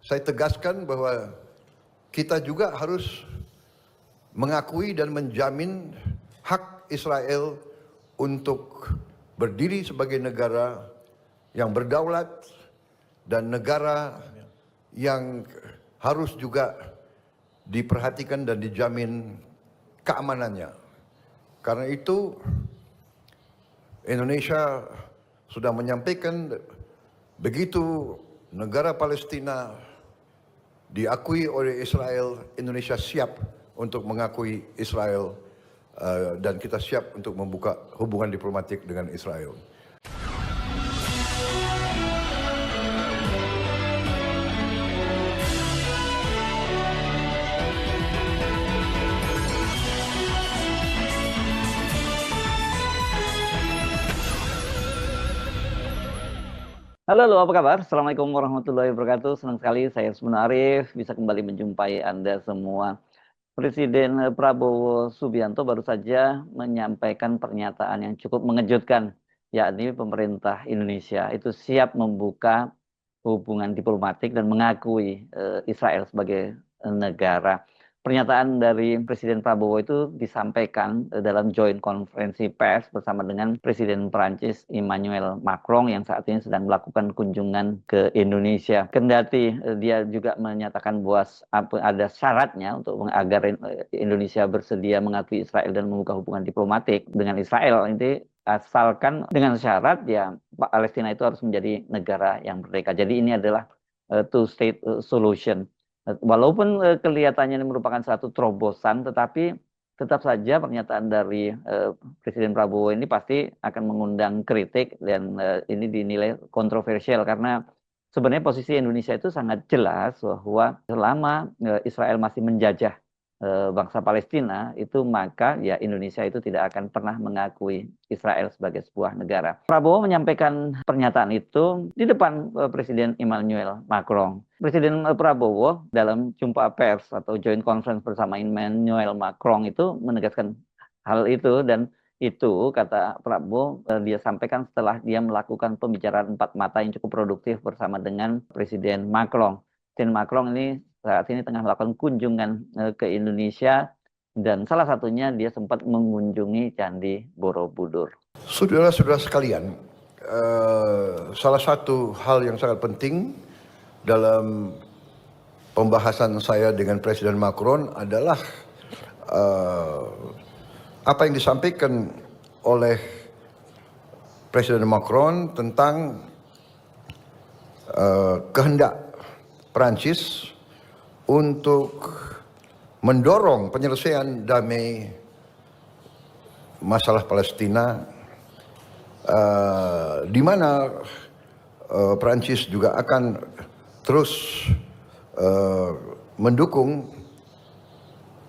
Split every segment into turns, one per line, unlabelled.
saya tegaskan bahwa kita juga harus mengakui dan menjamin hak Israel untuk berdiri sebagai negara yang berdaulat dan negara yang harus juga diperhatikan dan dijamin keamanannya. Karena itu Indonesia sudah menyampaikan begitu negara Palestina diakui oleh Israel, Indonesia siap untuk mengakui Israel dan kita siap untuk membuka hubungan diplomatik dengan Israel.
Halo, apa kabar? Assalamualaikum warahmatullahi wabarakatuh. Senang sekali saya Yasmin Arif bisa kembali menjumpai Anda semua. Presiden Prabowo Subianto baru saja menyampaikan pernyataan yang cukup mengejutkan, yakni pemerintah Indonesia itu siap membuka hubungan diplomatik dan mengakui Israel sebagai negara. Pernyataan dari Presiden Prabowo itu disampaikan dalam joint konferensi pers bersama dengan Presiden Prancis Emmanuel Macron yang saat ini sedang melakukan kunjungan ke Indonesia. Kendati dia juga menyatakan bahwa ada syaratnya untuk agar Indonesia bersedia mengakui Israel dan membuka hubungan diplomatik dengan Israel. Ini asalkan dengan syarat ya Palestina itu harus menjadi negara yang merdeka. Jadi ini adalah two-state solution. Walaupun kelihatannya ini merupakan satu terobosan, tetapi tetap saja pernyataan dari Presiden Prabowo ini pasti akan mengundang kritik dan ini dinilai kontroversial karena sebenarnya posisi Indonesia itu sangat jelas bahwa selama Israel masih menjajah bangsa Palestina itu maka ya Indonesia itu tidak akan pernah mengakui Israel sebagai sebuah negara. Prabowo menyampaikan pernyataan itu di depan Presiden Emmanuel Macron. Presiden Prabowo dalam jumpa pers atau joint conference bersama Emmanuel Macron itu menegaskan hal itu dan itu kata Prabowo dia sampaikan setelah dia melakukan pembicaraan empat mata yang cukup produktif bersama dengan Presiden Macron. Presiden Macron ini saat ini tengah melakukan kunjungan ke Indonesia dan salah satunya dia sempat mengunjungi Candi Borobudur.
Saudara-saudara sekalian, salah satu hal yang sangat penting dalam pembahasan saya dengan Presiden Macron adalah apa yang disampaikan oleh Presiden Macron tentang kehendak Prancis untuk mendorong penyelesaian damai masalah Palestina, di mana Prancis juga akan terus mendukung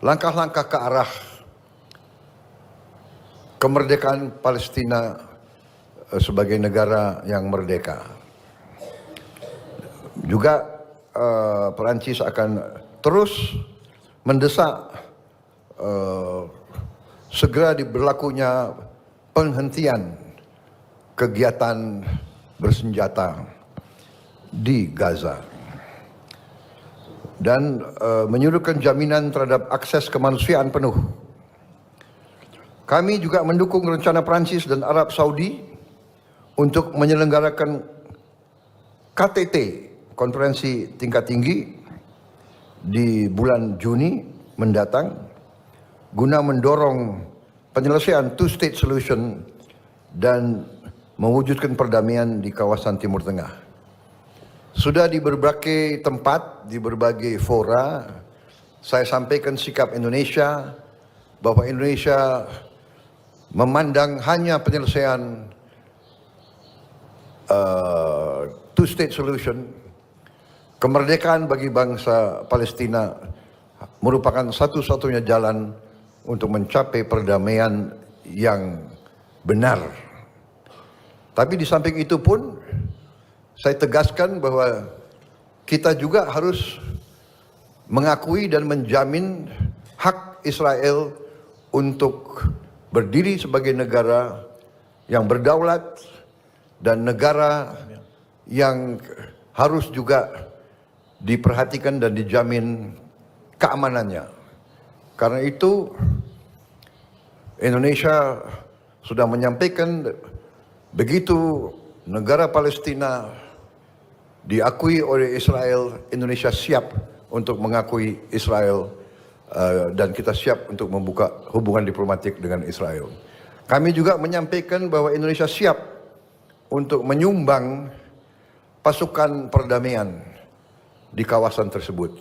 langkah-langkah ke arah kemerdekaan Palestina sebagai negara yang merdeka. Juga Perancis akan terus mendesak segera diberlakunya penghentian kegiatan bersenjata di Gaza dan menyuruhkan jaminan terhadap akses kemanusiaan penuh. Kami juga mendukung rencana Perancis dan Arab Saudi untuk menyelenggarakan KTT, konferensi tingkat tinggi di bulan Juni mendatang guna mendorong penyelesaian two-state solution dan mewujudkan perdamaian di kawasan Timur Tengah. Sudah di berbagai tempat, di berbagai fora, saya sampaikan sikap Indonesia bahwa Indonesia memandang hanya penyelesaian two-state solution, kemerdekaan bagi bangsa Palestina merupakan satu-satunya jalan untuk mencapai perdamaian yang benar. Tapi di samping itu pun saya tegaskan bahwa kita juga harus mengakui dan menjamin hak Israel untuk berdiri sebagai negara yang berdaulat dan negara yang harus juga diperhatikan dan dijamin keamanannya. Karena itu Indonesia sudah menyampaikan begitu negara Palestina diakui oleh Israel, Indonesia siap untuk mengakui Israel dan kita siap untuk membuka hubungan diplomatik dengan Israel. Kami juga menyampaikan bahwa Indonesia siap untuk menyumbang pasukan perdamaian di kawasan tersebut.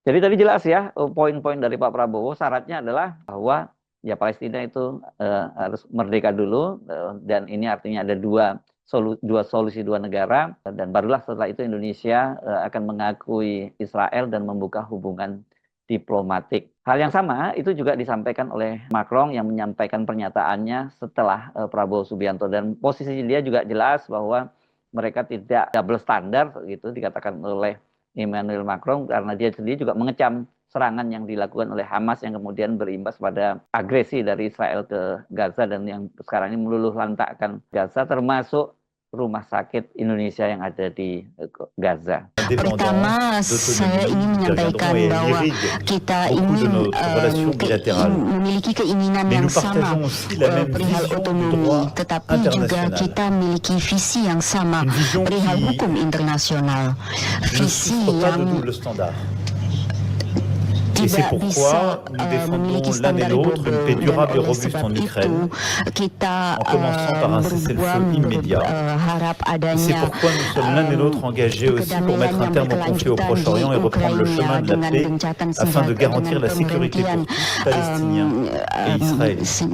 Jadi tadi jelas ya, poin-poin dari Pak Prabowo, syaratnya adalah bahwa ya Palestina itu harus merdeka dulu, dan ini artinya ada dua solusi dua negara, dan barulah setelah itu Indonesia akan mengakui Israel dan membuka hubungan diplomatik. Hal yang sama itu juga disampaikan oleh Macron yang menyampaikan pernyataannya setelah Prabowo Subianto, dan posisi dia juga jelas bahwa mereka tidak double standar gitu dikatakan oleh Emmanuel Macron, karena dia sendiri juga mengecam serangan yang dilakukan oleh Hamas yang kemudian berimbas pada agresi dari Israel ke Gaza dan yang sekarang ini meluluh lantakkan Gaza, termasuk rumah sakit Indonesia yang ada di Gaza.
Pertama, saya ingin menyampaikan bahwa kita ingin memiliki keinginan yang sama perihal otonomi, tetapi juga kita memiliki visi yang sama perihal hukum internasional, visi yang
Et c'est pourquoi nous défendons l'un et l'autre une paix durable et robuste en Ukraine, en commençant par un cessez-le-feu immédiat. Et c'est pourquoi nous sommes l'un et l'autre engagés aussi pour mettre un terme au conflit au Proche-Orient et reprendre le chemin de la paix afin de garantir la sécurité pour tous, Palestiniens et Israéliens. Je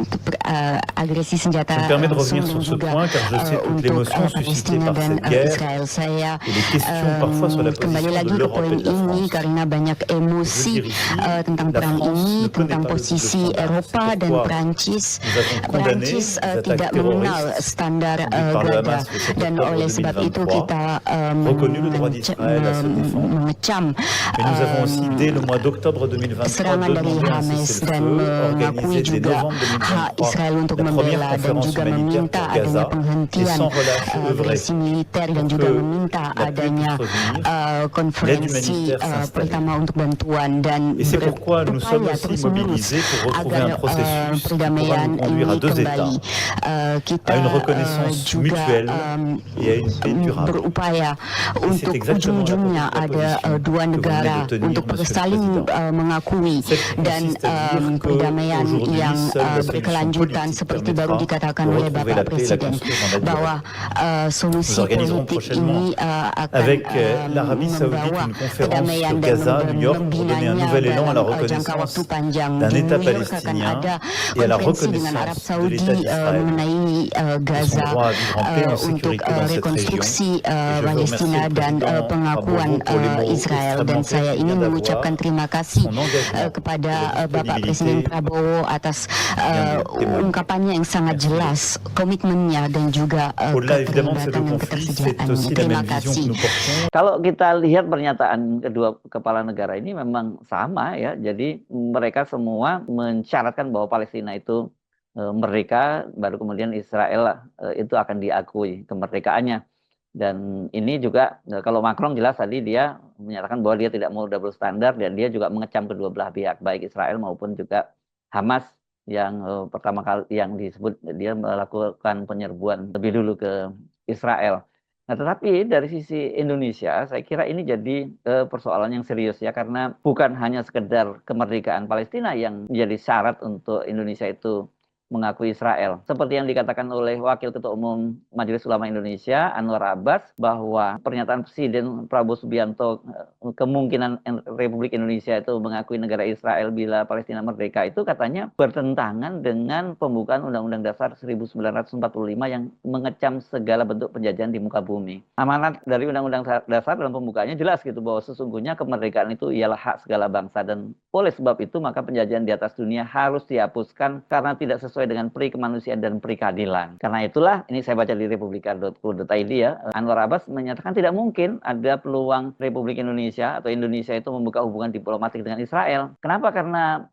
me permets de revenir sur ce point car je sais toute l'émotion suscitée par cette guerre et les questions parfois sur la position de l'Europe et de la France. Je dirais
tentang perang ini, tentang posisi Eropa dan Prancis. Prancis tidak mengenal standar Gaza, dan oleh sebab itu kita mengecam serangan dari Hamas dan mengakui juga hak Israel untuk membela dan juga meminta adanya penghentian agresi militer dan juga meminta adanya konferensi pertama untuk bantuan dan
c'est pourquoi nous sommes aussi mobilisés pour retrouver un processus qui pourra nous conduire à deux États, à une reconnaissance mutuelle et à une paix durable. Et c'est exactement la
ada dua negara untuk saling mengakui dan perdamaian yang berkelanjutan seperti baru dikatakan oleh Bapak Presiden bahwa solusi politik ini akan membawa perdamaian dan membinanya
à la reconnaissance d'un État palestinien et à la reconnaissance de l'État d'Israël et son droit à vivre en paix et en sécurité dans cette région. Et je veux remercier le président Prabowo pour les mots extrêmement clairs qu'il vient d'avoir, son engagement
kepada Bapak Presiden Prabowo atas ungkapannya yang sangat jelas, komitmennya dan juga keterlibatan dan ketersediaannya. Terima kasih.
Kalau kita lihat pernyataan kedua kepala negara ini memang sama ya, jadi mereka semua mensyaratkan bahwa Palestina itu merdeka, baru kemudian Israel itu akan diakui kemerdekaannya. Dan ini juga kalau Macron jelas tadi dia menyatakan bahwa dia tidak mau double standar, dan dia juga mengecam kedua belah pihak baik Israel maupun juga Hamas yang pertama kali yang disebut dia melakukan penyerbuan lebih dulu ke Israel. Nah, tetapi dari sisi Indonesia, saya kira ini jadi persoalan yang serius ya, karena bukan hanya sekedar kemerdekaan Palestina yang menjadi syarat untuk Indonesia itu mengakui Israel. Seperti yang dikatakan oleh Wakil Ketua Umum Majelis Ulama Indonesia, Anwar Abbas, bahwa pernyataan Presiden Prabowo Subianto kemungkinan Republik Indonesia itu mengakui negara Israel bila Palestina merdeka itu katanya bertentangan dengan pembukaan Undang-Undang Dasar 1945 yang mengecam segala bentuk penjajahan di muka bumi. Amanat dari Undang-Undang Dasar dalam pembukaannya jelas gitu bahwa sesungguhnya kemerdekaan itu ialah hak segala bangsa, dan oleh sebab itu maka penjajahan di atas dunia harus dihapuskan karena tidak sesuai dengan peri kemanusiaan dan peri keadilan. Karena itulah, ini saya baca di republika.co.id ya, Anwar Abbas menyatakan tidak mungkin ada peluang Republik Indonesia atau Indonesia itu membuka hubungan diplomatik dengan Israel. Kenapa? Karena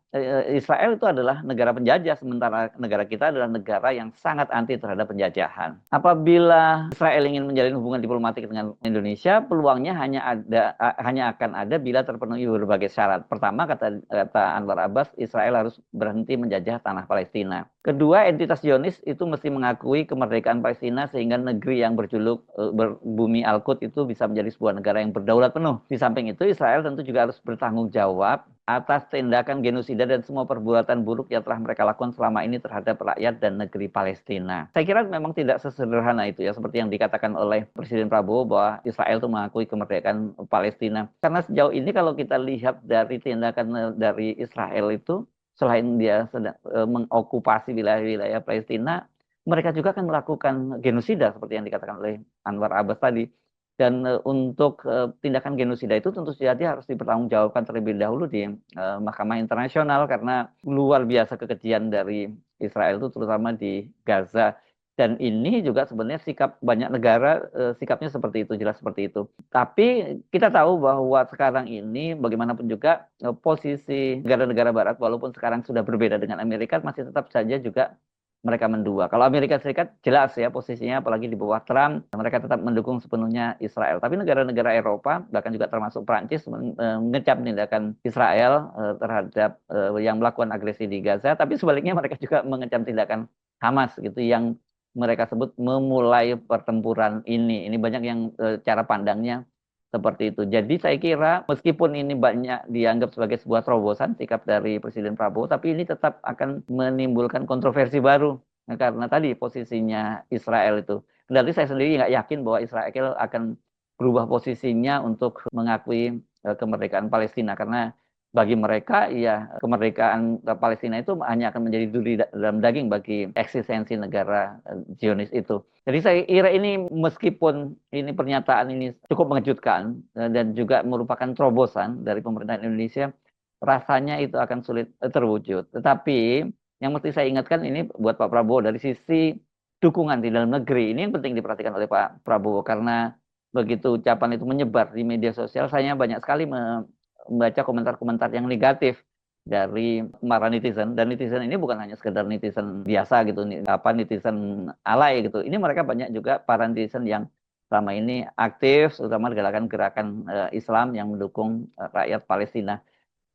Israel itu adalah negara penjajah, sementara negara kita adalah negara yang sangat anti terhadap penjajahan. Apabila Israel ingin menjalin hubungan diplomatik dengan Indonesia, peluangnya hanya akan ada bila terpenuhi berbagai syarat. Pertama, kata Anwar Abbas, Israel harus berhenti menjajah tanah Palestina. Kedua, entitas Zionis itu mesti mengakui kemerdekaan Palestina sehingga negeri yang berjuluk berbumi Al-Quds itu bisa menjadi sebuah negara yang berdaulat penuh. Di samping itu, Israel tentu juga harus bertanggung jawab atas tindakan genosida dan semua perbuatan buruk yang telah mereka lakukan selama ini terhadap rakyat dan negeri Palestina. Saya kira memang tidak sesederhana itu ya, seperti yang dikatakan oleh Presiden Prabowo bahwa Israel itu mengakui kemerdekaan Palestina. Karena sejauh ini kalau kita lihat dari tindakan dari Israel itu, selain dia sedang mengokupasi wilayah-wilayah Palestina, mereka juga akan melakukan genosida seperti yang dikatakan oleh Anwar Abbas tadi. Dan untuk tindakan genosida itu tentu saja harus dipertanggungjawabkan terlebih dahulu di Mahkamah Internasional karena luar biasa kekejian dari Israel itu terutama di Gaza. Dan ini juga sebenarnya sikap banyak negara, sikapnya seperti itu, jelas seperti itu. Tapi kita tahu bahwa sekarang ini bagaimanapun juga posisi negara-negara Barat walaupun sekarang sudah berbeda dengan Amerika masih tetap saja juga mereka mendua. Kalau Amerika Serikat jelas ya posisinya, apalagi di bawah Trump, mereka tetap mendukung sepenuhnya Israel. Tapi negara-negara Eropa, bahkan juga termasuk Prancis, mengecam tindakan Israel terhadap yang melakukan agresi di Gaza. Tapi sebaliknya mereka juga mengecam tindakan Hamas gitu, yang mereka sebut memulai pertempuran ini. Ini banyak yang cara pandangnya seperti itu. Jadi saya kira meskipun ini banyak dianggap sebagai sebuah terobosan sikap dari Presiden Prabowo, tapi ini tetap akan menimbulkan kontroversi baru. Nah, karena tadi posisinya Israel itu. Berarti saya sendiri nggak yakin bahwa Israel akan berubah posisinya untuk mengakui kemerdekaan Palestina. Karena bagi mereka, ya kemerdekaan Palestina itu hanya akan menjadi duri dalam daging bagi eksistensi negara Zionis itu. Jadi saya kira ini meskipun ini pernyataan ini cukup mengejutkan dan juga merupakan terobosan dari pemerintahan Indonesia, rasanya itu akan sulit terwujud. Tetapi yang mesti saya ingatkan ini buat Pak Prabowo dari sisi dukungan di dalam negeri, ini yang penting diperhatikan oleh Pak Prabowo karena begitu ucapan itu menyebar di media sosial, saya banyak sekali membaca komentar-komentar yang negatif dari para netizen, dan netizen ini bukan hanya sekedar netizen biasa gitu, netizen alay gitu. Ini mereka banyak juga para netizen yang selama ini aktif, terutama gerakan-gerakan Islam yang mendukung rakyat Palestina.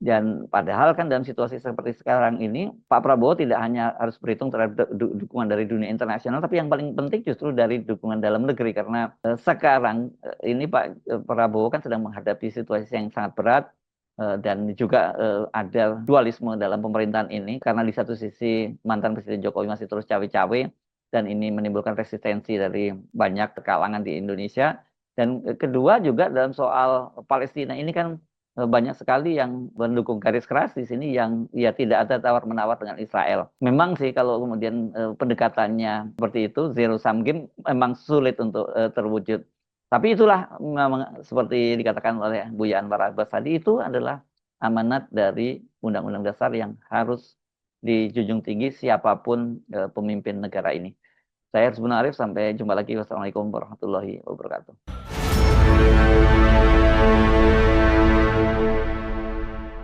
Dan padahal kan dalam situasi seperti sekarang ini, Pak Prabowo tidak hanya harus berhitung terhadap dukungan dari dunia internasional, tapi yang paling penting justru dari dukungan dalam negeri. Karena sekarang ini Pak Prabowo kan sedang menghadapi situasi yang sangat berat, dan juga ada dualisme dalam pemerintahan ini. Karena di satu sisi mantan Presiden Jokowi masih terus cawe-cawe, dan ini menimbulkan resistensi dari banyak kalangan di Indonesia. Dan kedua juga dalam soal Palestina ini kan banyak sekali yang mendukung garis keras di sini yang ya tidak ada tawar-menawar dengan Israel. Memang sih kalau kemudian pendekatannya seperti itu, zero sum game memang sulit untuk terwujud. Tapi itulah memang seperti dikatakan oleh Buya Anwar Abbas tadi, itu adalah amanat dari Undang-Undang Dasar yang harus dijunjung tinggi siapapun pemimpin negara ini. Saya Arsbun Arif, sampai jumpa lagi. Wassalamualaikum warahmatullahi wabarakatuh.